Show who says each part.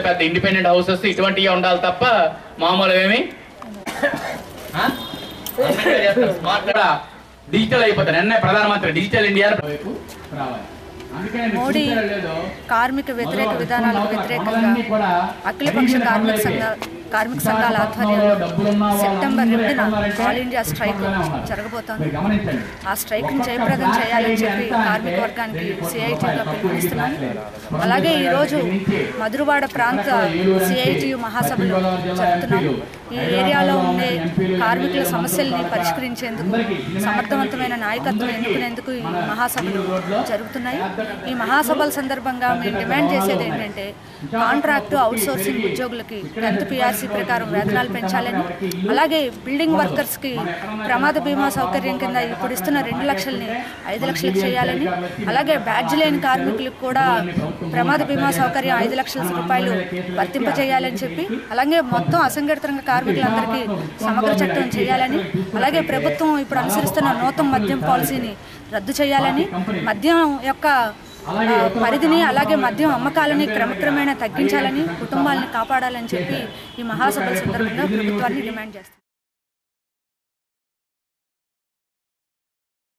Speaker 1: పెద్ద independent houses ఇటువంటివి ఉండాలి తప్ప మామూలు ఏమి డిజిటల్ అయిపోతారు. నిన్న ప్రధానమంత్రి డిజిటల్ ఇండియా వైపు రావాలి.
Speaker 2: మోడీ కార్మిక వ్యతిరేక విధానాలకు వ్యతిరేకంగా అఖిలపక్ష కార్మిక సంఘాల ఆధ్వర్యంలో సెప్టెంబర్ 2న ఆల్ ఇండియా స్ట్రైక్ జరగబోతోంది. ఆ స్ట్రైక్ని జయప్రదం చేయాలని చెప్పి కార్మిక వర్గానికి సిఐటిగా పిలుపునిస్తున్నాం. అలాగే ఈరోజు మధురవాడ ప్రాంత సిఐటియు మహాసభలు జరుపుతున్నాం. ఈ ఏరియాలో ఉండే కార్మికుల సమస్యల్ని పరిష్కరించేందుకు సమర్థవంతమైన నాయకత్వం ఎన్నుకునేందుకు ఈ మహాసభలు జరుగుతున్నాయి. ఈ మహాసభల సందర్భంగా మేము డిమాండ్ చేసేది ఏంటంటే కాంట్రాక్టు అవుట్సోర్సింగ్ ఉద్యోగులకి 10th PRC ప్రకారం వేతనాలు పెంచాలని, అలాగే బిల్డింగ్ వర్కర్స్కి ప్రమాద బీమా సౌకర్యం కింద ఇప్పుడు ఇస్తున్న 2 లక్షల్ని 5 లక్షలకు చేయాలని, అలాగే బ్యాడ్జ్ లేని కార్మికులకు కూడా ప్రమాద బీమా సౌకర్యం 5 లక్షల రూపాయలు వర్తింపజేయాలని చెప్పి, అలాగే మొత్తం అసంఘటిత రంగ కార్మికులందరికీ సమగ్ర చట్టం చేయాలని, అలాగే ప్రభుత్వం ఇప్పుడు అనుసరిస్తున్న నూతన మద్యం పాలసీని రద్దు చేయాలని, మద్యం యొక్క పరిధిని అలాగే మద్యం అమ్మకాలని క్రమక్రమేణా తగ్గించాలని, కుటుంబాలను కాపాడాలని చెప్పి ఈ మహాసభల సందర్భంగా ప్రభుత్వాన్ని డిమాండ్ చేస్తారు.